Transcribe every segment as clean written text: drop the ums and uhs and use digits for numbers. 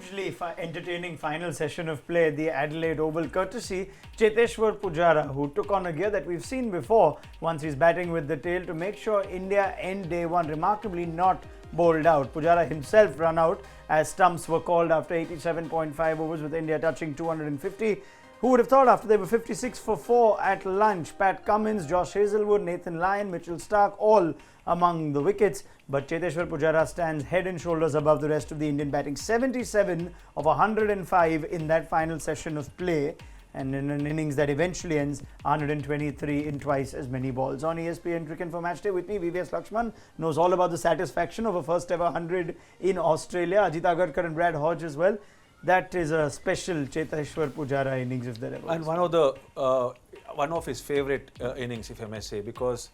hugely entertaining final session of play at the Adelaide Oval, courtesy Cheteshwar Pujara, who took on a gear that we've seen before once he's batting with the tail to make sure India end day one remarkably not bowled out. Pujara himself run out as stumps were called after 87.5 overs, with India touching 250. Who would have thought after they were 56 for 4 at lunch? Pat Cummins, Josh Hazlewood, Nathan Lyon, Mitchell Starc, all among the wickets. But Cheteshwar Pujara stands head and shoulders above the rest of the Indian batting. 77 of 105 in that final session of play, and in an innings that eventually ends 123 in twice as many balls. On ESPN Cricinfo Matchday with me, VVS Laxman knows all about the satisfaction of a first ever 100 in Australia. Ajit Agarkar and Brad Hodge as well. That is a special Cheteshwar Pujara innings if there ever was. And one of his favourite innings, if I may say, because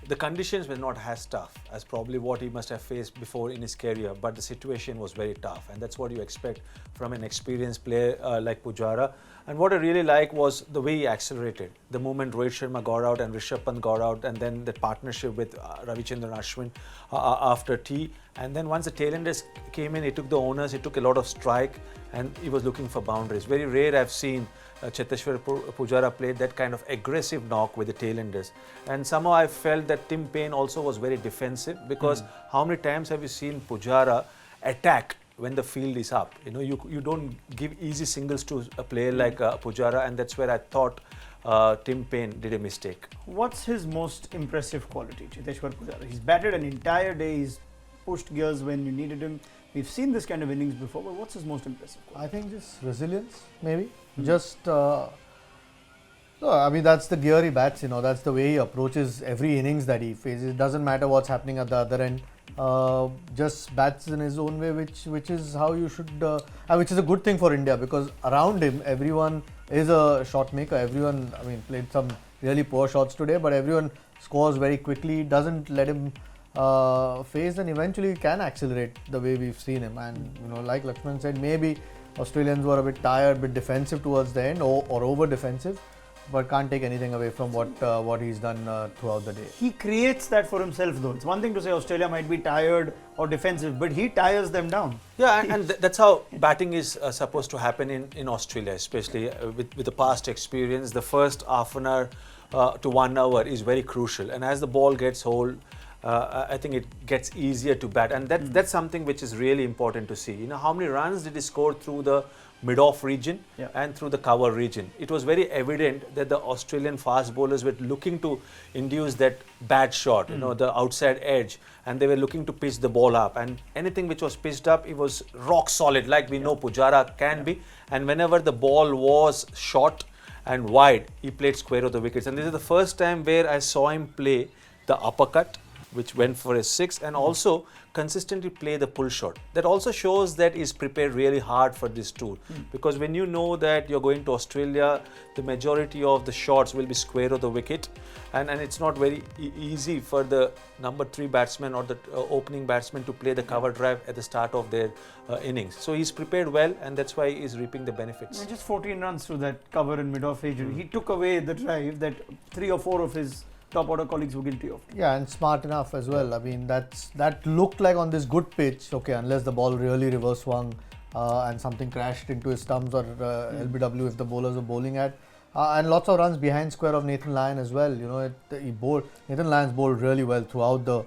the conditions were not as tough as probably what he must have faced before in his career, but the situation was very tough, and that's what you expect from an experienced player like Pujara. And what I really like was the way he accelerated. The moment Rohit Sharma got out and Rishabh Pant got out, and then the partnership with Ravichandran Ashwin after tea. And then once the tailenders came in, he took the owners, he took a lot of strike, and he was looking for boundaries. Very rare I've seen Cheteshwar Pujara played that kind of aggressive knock with the tailenders. And somehow I felt that Tim Paine also was very defensive, because how many times have you seen Pujara attack when the field is up? You know, you don't give easy singles to a player like Pujara, and that's where I thought Tim Paine did a mistake. What's his most impressive quality, Cheteshwar Pujara? He's batted an entire day, he's pushed gears when you needed him. We've seen this kind of innings before, but what's his most impressive quality? I think just resilience, maybe. Just, no, I mean, that's the gear he bats, you know, that's the way he approaches every innings that he faces. It doesn't matter what's happening at the other end. Just bats in his own way, which is how you should, which is a good thing for India, because around him, everyone is a shot maker. Everyone, I mean, played some really poor shots today, but everyone scores very quickly, doesn't let him phase, and eventually can accelerate the way we've seen him. And, you know, like Laxman said, maybe Australians were a bit tired, a bit defensive towards the end, or over defensive, but can't take anything away from what he's done throughout the day. He creates that for himself, though. It's one thing to say Australia might be tired or defensive, but he tires them down. Yeah, and that's how batting is supposed to happen in Australia, especially with the past experience. The first half an hour to 1 hour is very crucial, and as the ball gets hold, I think it gets easier to bat, and that's something which is really important to see. You know, how many runs did he score through the mid-off region and through the cover region? It was very evident that the Australian fast bowlers were looking to induce that bad shot, you know, the outside edge, and they were looking to pitch the ball up, and anything which was pitched up, it was rock solid, like we know Pujara can be. And whenever the ball was short and wide, he played square of the wickets. And this is the first time where I saw him play the uppercut, which went for a 6, and also consistently play the pull shot. That also shows that he's prepared really hard for this tour, because when you know that you're going to Australia, the majority of the shots will be square of the wicket, and it's not very easy for the number 3 batsman or the opening batsman to play the cover drive at the start of their innings. So he's prepared well, and that's why he's reaping the benefits. Just 14 runs through that cover and mid-off region. He took away the drive that 3 or 4 of his top order colleagues were guilty of. Yeah, and smart enough as well. I mean, that looked like on this good pitch, okay, unless the ball really reverse swung and something crashed into his stumps or LBW if the bowlers were bowling at. And lots of runs behind square of Nathan Lyon as well. You know, Nathan Lyon's bowled really well throughout the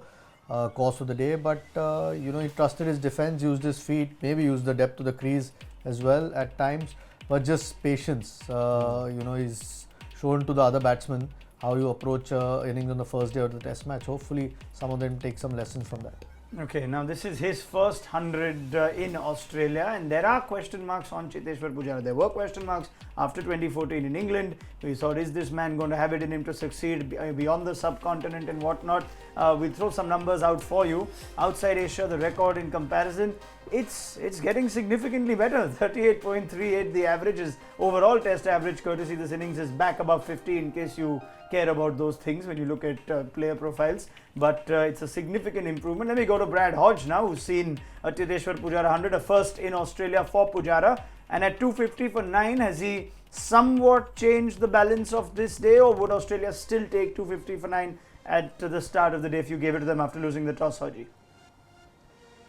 course of the day, but you know, he trusted his defense, used his feet, maybe used the depth of the crease as well at times, but just patience. You know, he's shown to the other batsmen how you approach innings on the first day of the test match. Hopefully some of them take some lessons from that. Okay, now this is his first 100 in Australia, and there are question marks on Cheteshwar Pujara. There were question marks after 2014 in England. We thought, is this man going to have it in him to succeed beyond the subcontinent and whatnot? We'll throw some numbers out for you. Outside Asia, the record in comparison, it's getting significantly better. 38.38 the average is overall test average, courtesy this innings is back above 50, in case you care about those things when you look at player profiles, but it's a significant improvement. Let me go to Brad Hodge now, who's seen a Cheteshwar Pujara 100, a first in Australia for Pujara, and at 250 for 9, has he somewhat changed the balance of this day, or would Australia still take 250 for 9 at the start of the day if you gave it to them after losing the toss, Hodge?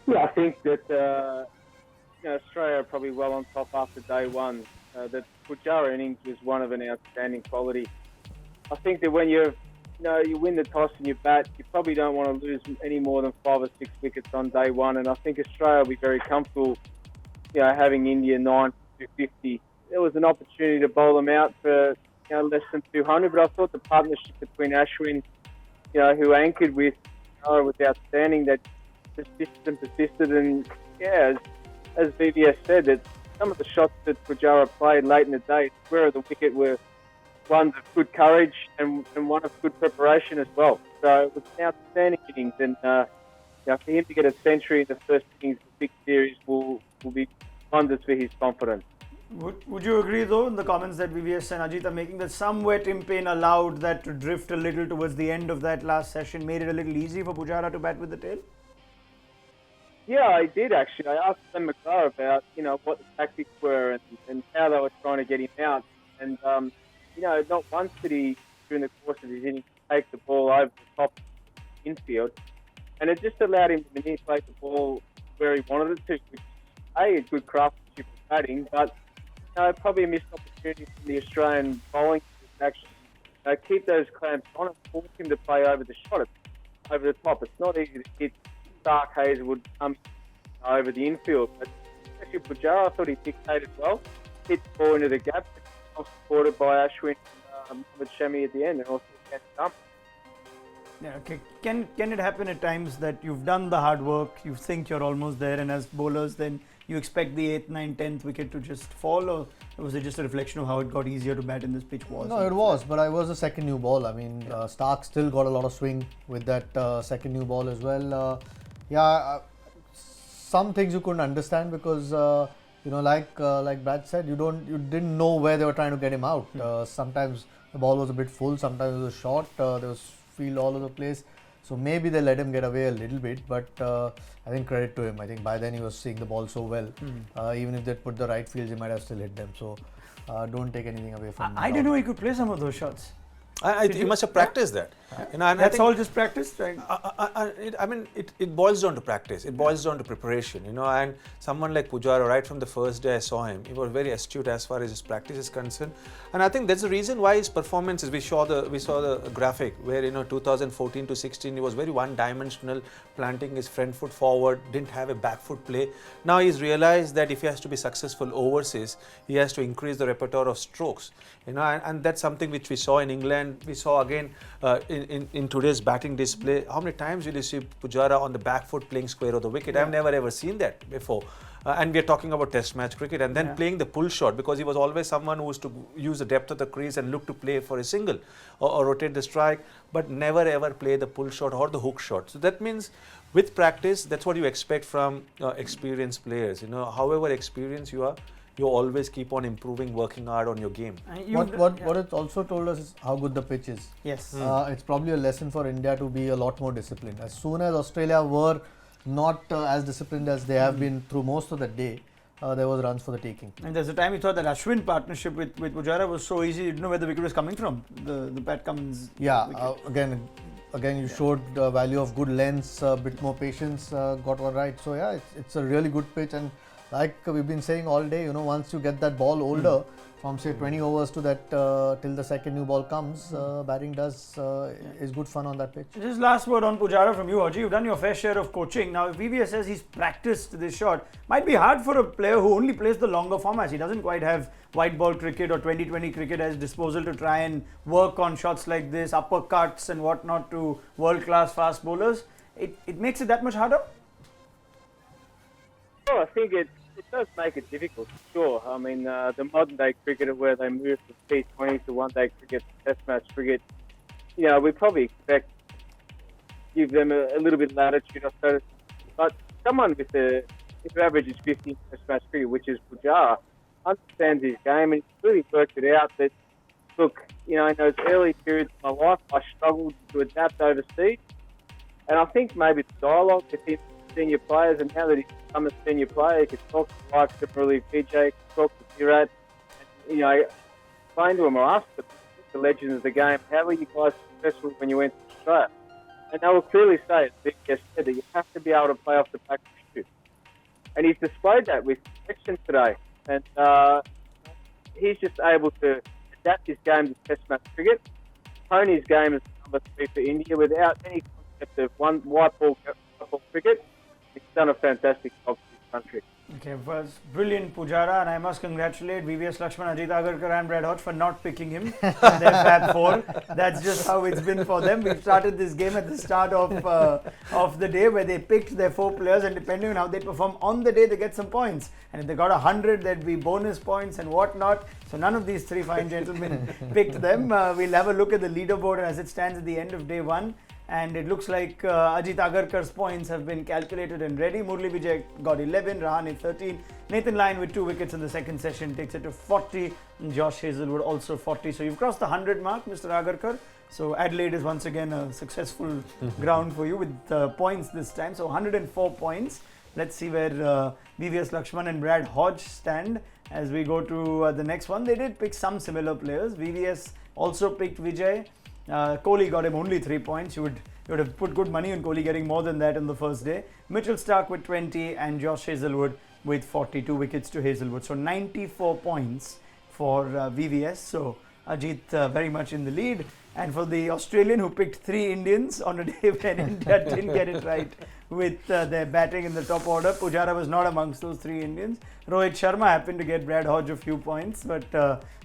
Yeah, I think that Australia are probably well on top after day one. The Pujara innings was one of an outstanding quality. I think that when you win the toss and you bat, you probably don't want to lose any more than 5 or 6 wickets on day one. And I think Australia will be very comfortable, having India 9 for 250. There was an opportunity to bowl them out for less than 200, but I thought the partnership between Ashwin, who anchored with, was outstanding. That persisted, and as VVS said, that some of the shots that Pujara played late in the day, square of the wicket, were ones of good courage and one of good preparation as well. So it was an outstanding innings, and for him to get a century in the first innings of the big series will be wonders for his confidence. Would you agree, though, in the comments that VVS and Ajit are making, that some wet in pain allowed that to drift a little towards the end of that last session, made it a little easy for Pujara to bat with the tail? Yeah, I did actually. I asked Glenn McGrath about, what the tactics were and how they were trying to get him out. And, not once did he, during the course of his innings, take the ball over the top infield. And it just allowed him to manipulate the ball where he wanted it to, which is, a good craftsmanship of batting, but probably a missed opportunity from the Australian bowling to actually keep those clamps on and force him to play over the shot, over the top. It's not easy to hit Stark Hazelwood over the infield, but especially Pujara, I thought he dictated well, hit the ball into the gap, supported by Ashwin with Shami at the end, and also Stumps. Yeah, okay. Can it happen at times that you've done the hard work, you think you're almost there, and as bowlers then you expect the 8th, 9th, 10th wicket to just fall, or was it just a reflection of how it got easier to bat in this pitch? No, it was, but I was a second new ball. I mean, Stark still got a lot of swing with that second new ball as well. Some things you couldn't understand because like Brad said, you didn't know where they were trying to get him out. Sometimes the ball was a bit full, sometimes it was short. There was field all over the place. So maybe they let him get away a little bit, but I think credit to him. I think by then he was seeing the ball so well. Even if they put the right fields, he might have still hit them. So don't take anything away from him. I didn't know he could play some of those shots. You must have practiced that. And that's all just practice, right? It boils down to practice. It boils down to preparation, and someone like Pujara, right from the first day I saw him, he was very astute as far as his practice is concerned. And I think that's the reason why his performances, we saw the graphic where, 2014 to 16, he was very one-dimensional, planting his front foot forward, didn't have a back foot play. Now he's realized that if he has to be successful overseas, he has to increase the repertoire of strokes, and that's something which we saw in England. We saw again in today's batting display. How many times will you see Pujara on the back foot playing square of the wicket? I've never ever seen that before. And we're talking about test match cricket, and then playing the pull shot, because he was always someone who used to use the depth of the crease and look to play for a single or rotate the strike, but never ever play the pull shot or the hook shot. So that means with practice, that's what you expect from experienced players. However experienced you are, you always keep on improving, working hard on your game. What it also told us is how good the pitch is. Yes. It's probably a lesson for India to be a lot more disciplined. As soon as Australia were not as disciplined as they have been through most of the day, there was runs for the taking. And there's a time you thought that Ashwin partnership with Pujara was so easy, you didn't know where the wicket was coming from. The Pat Cummins. Again, you showed the value of good lengths, a bit more patience, got one right. So it's a really good pitch, and like we've been saying all day, once you get that ball older, from say 20 overs to that till the second new ball comes, batting is good fun on that pitch. Just last word on Pujara from you, Hodge. You've done your fair share of coaching. Now, if VVS says he's practiced this shot, might be hard for a player who only plays the longer formats. He doesn't quite have white ball cricket or 20-20 cricket at his disposal to try and work on shots like this, uppercuts and whatnot to world-class fast bowlers. It makes it that much harder? Well, I think it does make it difficult, for sure. I mean, the modern day cricketer where they move from T20 to one-day cricket, test match cricket, we probably expect give them a little bit of latitude, I suppose. But someone with who averages 50 test match cricket, which is Pujara, understands his game and he's really worked it out that, look, in those early periods of my life, I struggled to adapt overseas. And I think maybe the dialogue with him, senior players, and now that he's become a senior player, he can talk to the likes of Murali Vijay, talk to Virat, and, explain to him or ask the legends of the game, how were you guys successful when you went to Australia? And they will clearly say, as Vic just said, that you have to be able to play off the back foot. and he's displayed that with perfection today. And he's just able to adapt his game to Test match cricket, hone his game as number 3 for India without any concept of white ball cricket. He's done a fantastic job for his country. Okay, was brilliant Pujara, and I must congratulate VVS Laxman, Ajit Agarkar and Brad Hodge for not picking him in their Fab 4. That's just how it's been for them. We've started this game at the start of the day where they picked their 4 players, and depending on how they perform on the day, they get some points. And if they got 100, there'd be bonus points and whatnot. So none of these 3 fine gentlemen picked them. We'll have a look at the leaderboard as it stands at the end of day 1. And it looks like Ajit Agarkar's points have been calculated and ready. Murli Vijay got 11, Rahane 13. Nathan Lyon with 2 wickets in the second session takes it to 40. And Josh Hazlewood also 40. So you've crossed the 100 mark, Mr. Agarkar. So Adelaide is once again a successful ground for you with points this time. So 104 points. Let's see where VVS Laxman and Brad Hodge stand as we go to the next one. They did pick some similar players. VVS also picked Vijay. Kohli got him only 3 points. You would have put good money on Kohli getting more than that in the first day. Mitchell Starc with 20 and Josh Hazlewood with 42 wickets to Hazlewood. So 94 points for VVS. So Ajit very much in the lead. And for the Australian who picked 3 Indians on a day when India didn't get it right with their batting in the top order, Pujara was not amongst those 3 Indians. Rohit Sharma happened to get Brad Hodge a few points, but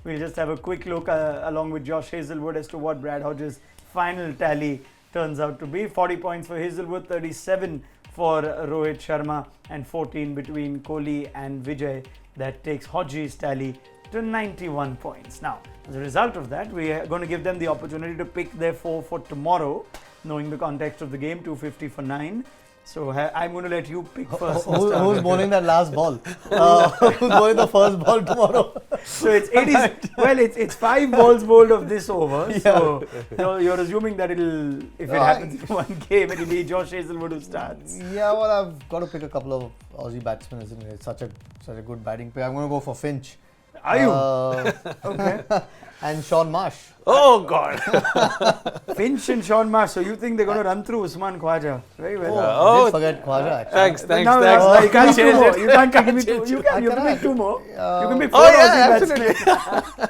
we'll just have a quick look along with Josh Hazlewood as to what Brad Hodge's final tally turns out to be. 40 points for Hazlewood, 37 for Rohit Sharma, and 14 between Kohli and Vijay. That takes Hodge's tally to 91 points. Now, as a result of that, we are going to give them the opportunity to pick their 4 for tomorrow, knowing the context of the game, 250 for 9. So I'm going to let you pick first. Who's bowling that last ball? Who's bowling the first ball tomorrow? So it's 5 balls bowled of this over. Yeah. So you're assuming that if it happens in one game, it'll be Josh Hazlewood who starts. Yeah, well, I've got to pick a couple of Aussie batsmen, isn't it? It's such a good batting pair. I'm going to go for Finch. Are you? Okay. And Sean Marsh. Oh God! Finch and Sean Marsh. So you think they're going to run through Usman Khwaja? Very well. Did forget Khwaja actually. Thanks. Now you can't change it. You can't give me 2. You can make 2 more. You can make 4 absolutely.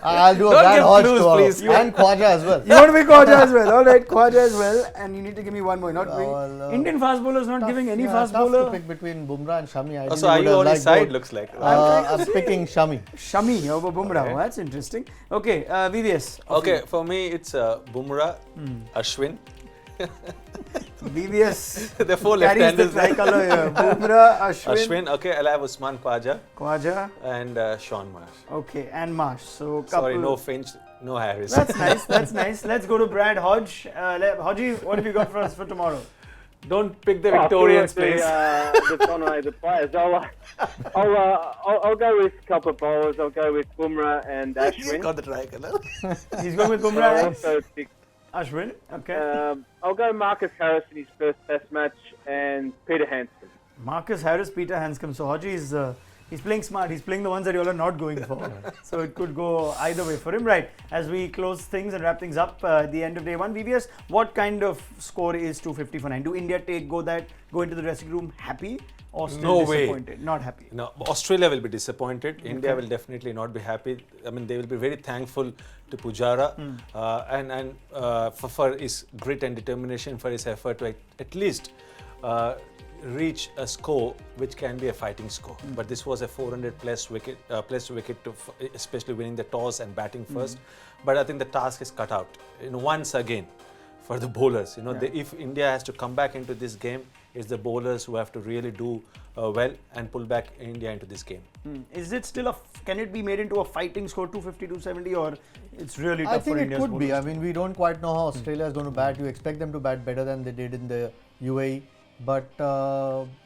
I'll do a Brad Hodge tomorrow. And Khwaja as well. You want to make Khwaja as well? All right, Khwaja as well. And you need to give me 1 more. Indian fast bowlers not giving any fast bowler. To pick between Bumrah and Shami. So are you on his side? Looks like. I'm picking Shami. Shami over Bumrah. Okay. Oh, that's interesting. Okay, VVS. Okay, for me it's Bumrah, Ashwin. VVS The 4 carries the left-handers. tricolour here. Bumrah, Ashwin. Okay, I'll have Usman Khwaja. and Sean Marsh. Okay, and Marsh. So Sorry, no Finch, no Harris. That's nice. Let's go to Brad Hodge. Hodge, what have you got for us for tomorrow? Don't pick the Victorians, please. The dominated players. I'll go with a couple of bowlers. I'll go with Bumrah and Ashwin. Got the tricolour. He's going with Bumrah. I'll also pick Ashwin. Okay. I'll go Marcus Harris in his first Test match and Peter Handscomb. Marcus Harris, Peter Handscomb. So Hodge is he's playing smart. He's playing the ones that you all are not going for. So it could go either way for him. Right. As we close things and wrap things up at the end of day 1, VVS, what kind of score is 250 for 9? Do India go into the dressing room happy or still disappointed? Not happy. No, Australia will be disappointed. India will definitely not be happy. I mean, they will be very thankful to Pujara and for his grit and determination, for his effort to at least reach a score which can be a fighting score. But this was a 400 plus wicket to especially winning the toss and batting first. But I think the task is cut out. Once again for the bowlers. If India has to come back into this game, it's the bowlers who have to really do well and pull back India into this game. Is it still can it be made into a fighting score, 250, 270, or it's really tough for India's I think it could be. bowlers? I mean, we don't quite know how Australia is going to bat. You expect them to bat better than they did in the UAE. But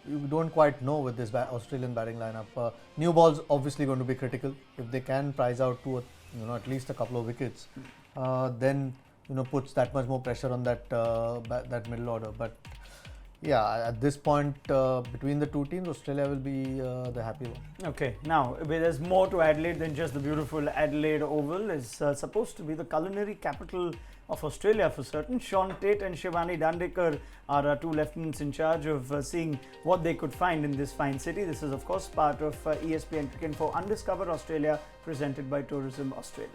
you don't quite know with this Australian batting lineup. New balls obviously going to be critical. If they can prize out at least a couple of wickets, then puts that much more pressure on that middle order. But yeah, at this point, between the two teams, Australia will be the happy one. Okay, now there's more to Adelaide than just the beautiful Adelaide Oval. It's supposed to be the culinary capital of Australia for certain. Sean Tate and Shivani Dandekar are our two lieutenants in charge of seeing what they could find in this fine city. This is, of course, part of ESPN Cricinfo Undiscovered Australia, presented by Tourism Australia.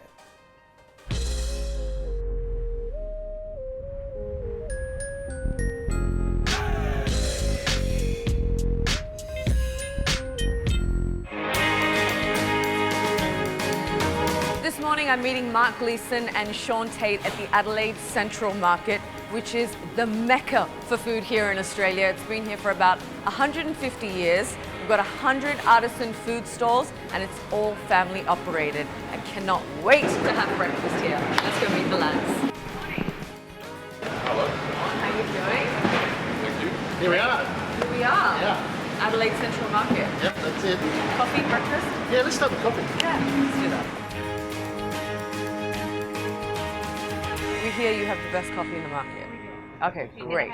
This morning I'm meeting Mark Gleeson and Sean Tate at the Adelaide Central Market, which is the mecca for food here in Australia. It's been here for about 150 years. We've got 100 artisan food stalls and it's all family operated. I cannot wait to have breakfast here. Let's go meet the lads. Hello. How are you doing? Thank you. Here we are. Here we are. Yeah. Adelaide Central Market. Yep, that's it. Coffee, breakfast? Yeah, let's have a coffee. Yeah, let's do that. We hear you have the best coffee in the market. Okay, great.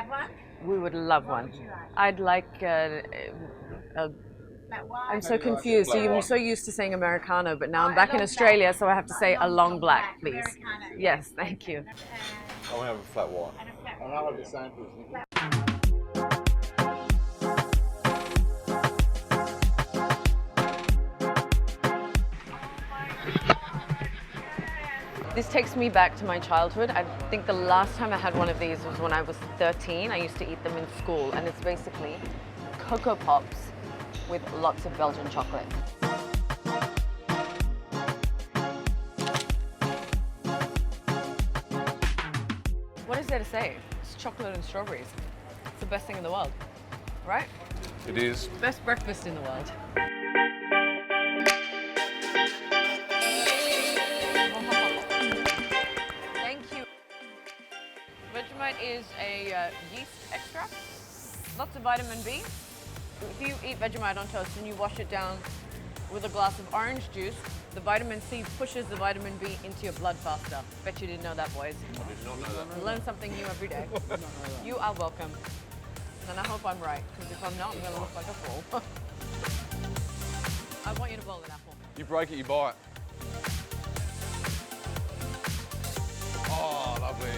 We would love one. I'd like I'm so confused. So you're so used to saying Americano, but now I'm back in Australia, so I have to say a long black, please. Yes, thank you. I want to have a flat white. And I'll have the same, please. This takes me back to my childhood. I think the last time I had one of these was when I was 13. I used to eat them in school, and it's basically Cocoa Pops with lots of Belgian chocolate. What is there to say? It's chocolate and strawberries. It's the best thing in the world, right? It is. Best breakfast in the world. Thank you. Vegemite is a yeast extract, lots of vitamin B. If you eat Vegemite on toast and you wash it down with a glass of orange juice, the vitamin C pushes the vitamin B into your blood faster. Bet you didn't know that, boys. I did not know that. Learn something new every day. You are welcome. And I hope I'm right, because if I'm not, I'm going to look like a fool. I want you to bowl an apple. You break it, you buy it. Oh, lovely.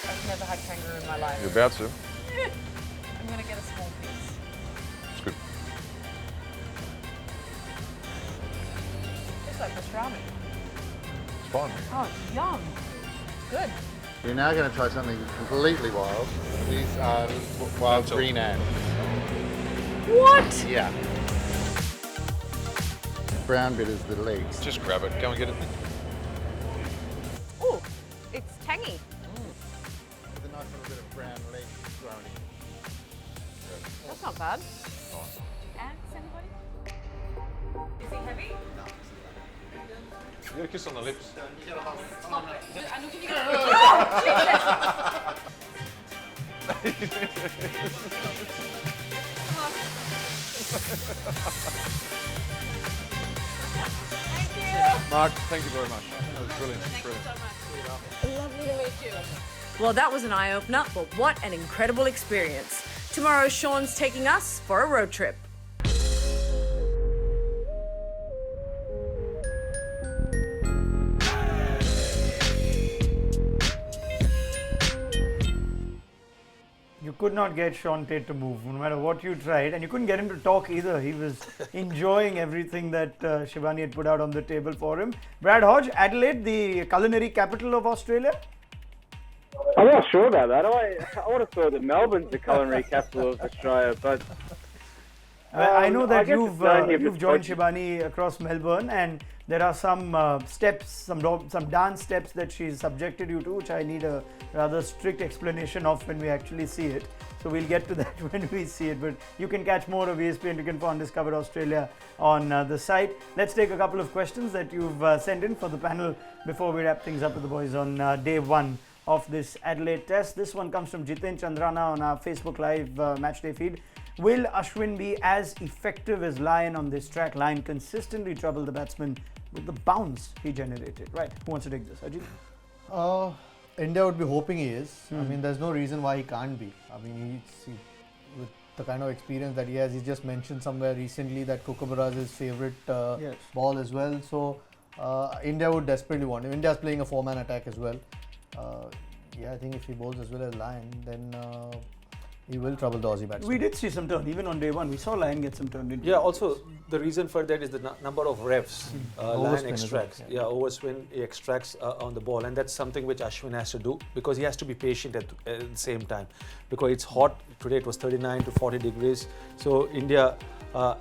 I've never had kangaroo in my life. You're about to. I'm going to get a small piece. It's good. It's like pastrami. It's fine. Oh, yum. Good. We're now going to try something completely wild. These are wild Mental. green ants. What? Yeah. Brown bit is the legs. Just grab it. Go and get it. Oh, it's tangy. With a nice little bit of brown leg thrown in. That's not bad. Ants, anybody? Is he heavy? You get a kiss on the lips. Mark, thank you very much. That was brilliant. Brilliant. Lovely to meet you. Well, that was an eye-opener, but what an incredible experience. Tomorrow, Sean's taking us for a road trip. You could not get Sean Tate to move, no matter what you tried, and you couldn't get him to talk either. He was enjoying everything that Shivani had put out on the table for him. Brad Hodge, Adelaide, the culinary capital of Australia? I'm not sure about that. I would have thought that Melbourne's the culinary capital of Australia, but I know I that guess it's known here for you've joined spicy. Shivani across Melbourne, and there are some steps, some dance steps that she's subjected you to, which I need a rather strict explanation of when we actually see it. So we'll get to that when we see it. But you can catch more of ESPN Cricinfo Undiscovered Australia on the site. Let's take a couple of questions that you've sent in for the panel before we wrap things up with the boys on day one of this Adelaide test. This one comes from Jiten Chandrana on our Facebook Live matchday feed. Will Ashwin be as effective as Lyon on this track? Lyon consistently troubled the batsman with the bounce he generated. Right, who wants to take this? Ajit? India would be hoping he is. I mean, there's no reason why he can't be. I mean, with the kind of experience that he has, he just mentioned somewhere recently that Kookaburra is his favourite ball as well. So, India would desperately want him. India's playing a 4-man attack as well. I think if he bowls as well as Lyon, then he will trouble the Aussie batsmen. We did see some turn, even on day one. We saw Lyon get some turn, didn't we? Yeah, also the reason for that is the number of reps Lyon Overspin extracts. as well, Overspin he extracts on the ball, and that's something which Ashwin has to do because he has to be patient at the same time because it's hot. Today it was 39 to 40 degrees. So India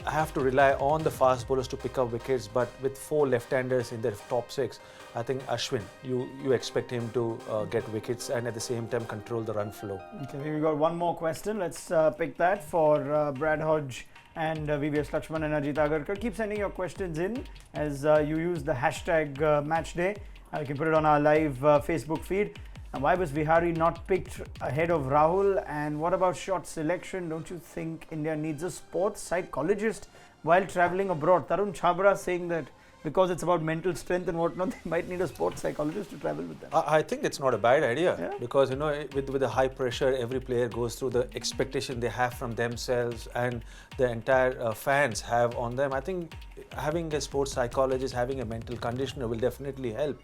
have to rely on the fast bowlers to pick up wickets, but with 4 left-handers in their top 6, I think Ashwin, you expect him to get wickets and at the same time control the run flow. Okay, we've got one more question. Let's pick that for Brad Hodge and VVS Laxman and Ajit Agarkar. Keep sending your questions in as you use the hashtag matchday. You can put it on our live Facebook feed. Why was Vihari not picked ahead of Rahul? And what about shot selection? Don't you think India needs a sports psychologist while travelling abroad? Tarun Chhabra saying that because it's about mental strength and whatnot, they might need a sports psychologist to travel with them. I think it's not a bad idea because with the high pressure every player goes through, the expectation they have from themselves and the entire fans have on them. I think having a sports psychologist, having a mental conditioner will definitely help.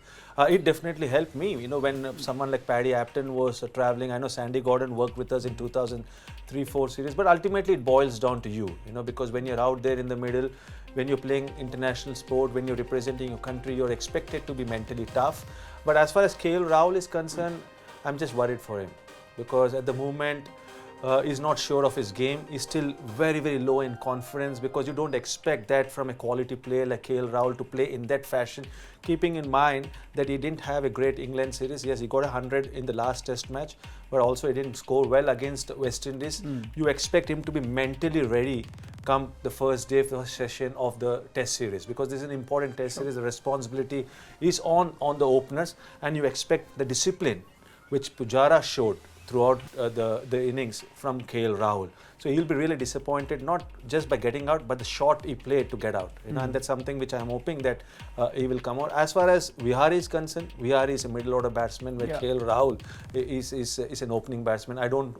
It definitely helped me. When someone like Paddy Apton was traveling, I know Sandy Gordon worked with us in 2003-04 series, but ultimately it boils down to you. Because when you're out there in the middle, when you're playing international sport, when you're representing your country, you're expected to be mentally tough. But as far as KL Rahul is concerned, I'm just worried for him because at the moment he's not sure of his game. He's still very, very low in confidence because you don't expect that from a quality player like KL Rahul to play in that fashion, keeping in mind that he didn't have a great England series. Yes, he got 100 in the last test match, but also he didn't score well against West Indies. You expect him to be mentally ready come the first session of the test series because this is an important test series. The responsibility is on the openers and you expect the discipline which Pujara showed throughout the innings from KL Rahul. So he'll be really disappointed, not just by getting out, but the shot he played to get out. And that's something which I'm hoping that he will come out. As far as Vihari is concerned, Vihari is a middle order batsman, where KL Rahul is an opening batsman. I don't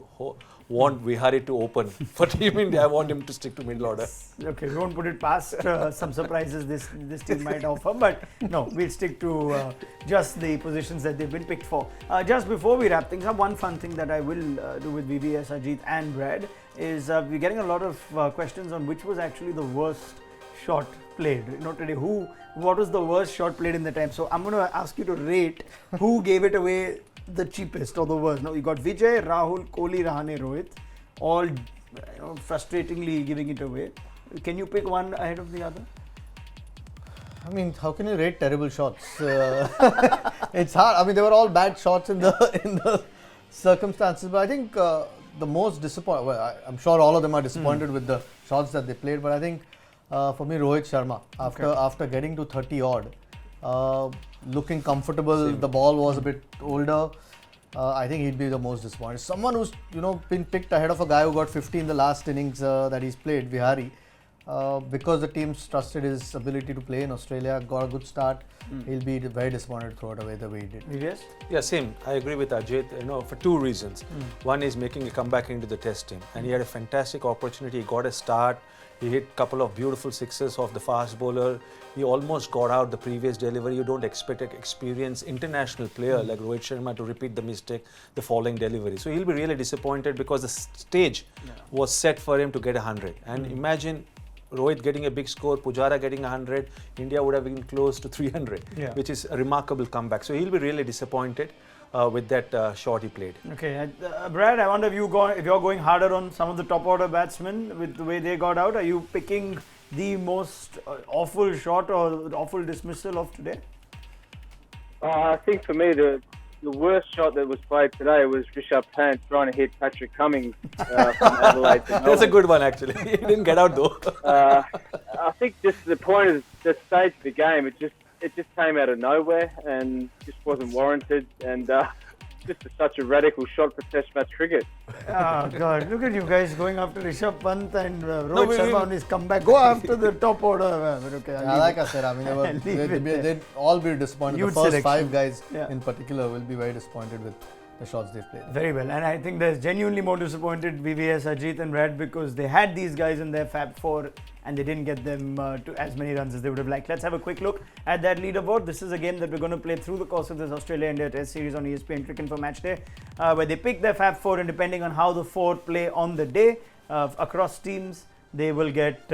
want Vihari to open for Team India. I want him to stick to middle order. Okay, we won't put it past some surprises this team might offer, but no, we'll stick to just the positions that they've been picked for. Just before we wrap things up, one fun thing that I will do with VVS, Ajit and Brad is we're getting a lot of questions on which was actually the worst shot played. Today, what was the worst shot played in the time? So I'm going to ask you to rate who gave it away the cheapest or the worst. Now you got Vijay, Rahul, Kohli, Rahane, Rohit, all frustratingly giving it away. Can you pick one ahead of the other? I mean, how can you rate terrible shots? It's hard. I mean, they were all bad shots in the circumstances, but I think the most disappointing. Well, I'm sure all of them are disappointed with the shots that they played, but I think for me, Rohit Sharma, after getting to 30 odd, looking comfortable, the ball was a bit older. I think he'd be the most disappointed. Someone who's been picked ahead of a guy who got 50 in the last innings that he's played, Vihari. Because the team's trusted his ability to play in Australia, got a good start. He'll be very disappointed throw it away the way he did. Yes? Yeah, same. I agree with Ajit, for 2 reasons. One is making a comeback into the test team, and he had a fantastic opportunity. He got a start. He hit a couple of beautiful sixes off the fast bowler. He almost got out the previous delivery. You don't expect an experienced international player like Rohit Sharma to repeat the mistake the following delivery. So he'll be really disappointed because the stage was set for him to get 100. And imagine Rohit getting a big score, Pujara getting 100, India would have been close to 300, which is a remarkable comeback. So he'll be really disappointed with that shot he played. Okay, Brad, I wonder if you're going harder on some of the top order batsmen with the way they got out. Are you picking the most awful shot or awful dismissal of today? I think for me the worst shot that was played today was Rishabh Pant trying to hit Patrick Cummins from Adelaide. That's a good one actually. He didn't get out though. I think just the point of the stage of the game, it just came out of nowhere and just wasn't warranted. And just such a radical shot for Test match cricket. Oh God! Look at you guys going after Rishabh Pant and Rohit we- Sharma on his comeback. Go after the top order. But okay, I'll Yeah, leave like it. I said, I mean, Leave it there. they'd all be disappointed. Youth The first selection. 5 guys Yeah. in particular will be very disappointed with the shots they've played. Very well, and I think there's genuinely more disappointed VVS, Ajit and Brad because they had these guys in their Fab 4 and they didn't get them to as many runs as they would have liked. Let's have a quick look at that leaderboard. This is a game that we're going to play through the course of this Australia-India Test series on ESPN Cricinfo Match Day, where they pick their Fab 4 and depending on how the 4 play on the day across teams, they will get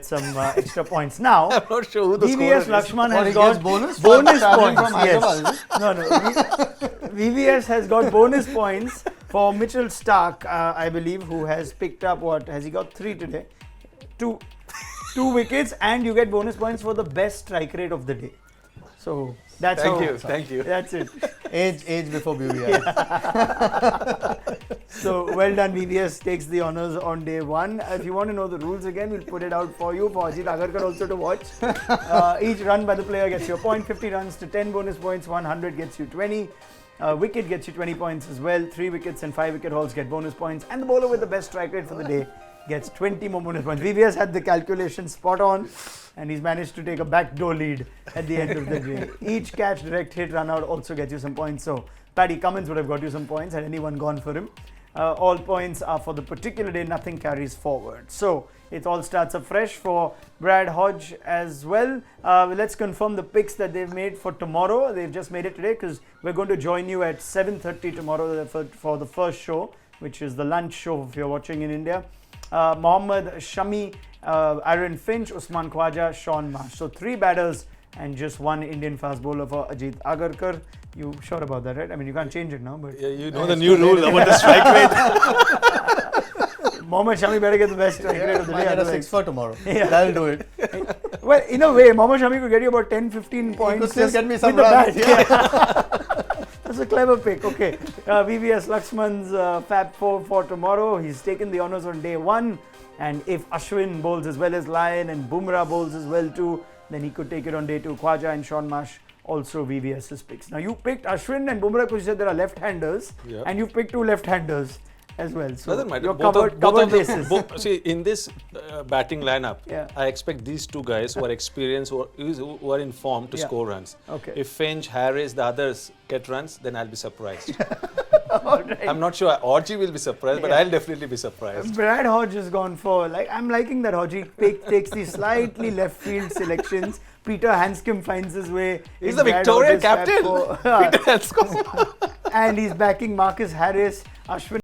some extra points. Now, I'm not sure who the VVS scorer is. Laxman What, has he got gets bonus? bonus Travelling points. from Yes. Hyderabad, is it? No. VVS has got bonus points for Mitchell Stark, I believe, who has picked up what? Has he got 3 today? Two wickets, and you get bonus points for the best strike rate of the day. So that's Thank you. That's it. Age before beauty. Yeah. So well done, VVS takes the honours on day 1. If you want to know the rules again, we'll put it out for you for Ajit Agarkar also to watch. Each run by the player gets you a point. 50 runs to 10 bonus points. 100 gets you 20. Wicket gets you 20 points as well. 3 wickets and 5 wicket hauls get bonus points. And the bowler with the best strike rate for the day gets 20 more bonus points. VVS had the calculation spot on and he's managed to take a backdoor lead at the end of the day. Each catch, direct hit, run out also gets you some points. So Paddy Cummins would have got you some points had anyone gone for him. All points are for the particular day, nothing carries forward. So it all starts afresh for Brad Hodge as well. Let's confirm the picks that they've made for tomorrow. They've just made it today because we're going to join you at 7:30 tomorrow for the first show, which is the lunch show if you're watching in India. Mohammad Shami, Aaron Finch, Usman Khwaja, Sean Marsh. So 3 batters and just 1 Indian fast bowler for Ajit Agarkar. You sure about that, right? I mean, you can't change it now, but Yeah, you know the new rule about the strike rate. Mohammad Shami better get the best strike rate of the Might day. get a otherwise- 6 for tomorrow. Yeah. That'll do it. Well, in a way, Mohammad Shami could get you about 10-15 points. could still just get me some with the runs, bat. Yeah. That's a clever pick. Okay. VVS Laxman's Fab 4 for tomorrow. He's taken the honours on day 1. And if Ashwin bowls as well as Lyon and Bumrah bowls as well too, then he could take it on day 2. Khwaja and Sean Marsh also VVS's picks. Now you picked Ashwin and Bumrah because you said there are left-handers, Yeah. and you picked 2 left-handers as well. So Doesn't matter. you're Both covered of bases. see, in this batting lineup, Yeah. I expect these 2 guys who are experienced, who are in form to Yeah. score runs. Okay. If Finch, Harris, the others get runs, then I'll be surprised. All right. I'm not sure Hodge will be surprised, but Yeah. I'll definitely be surprised. Brad Hodge has gone for, I'm liking that Hodge takes these slightly left field selections. Peter Hanscom finds his way. He's in the Brad Victorian Hodge's Fab captain. 4. Peter Hanscom. And he's backing Marcus Harris, Ashwin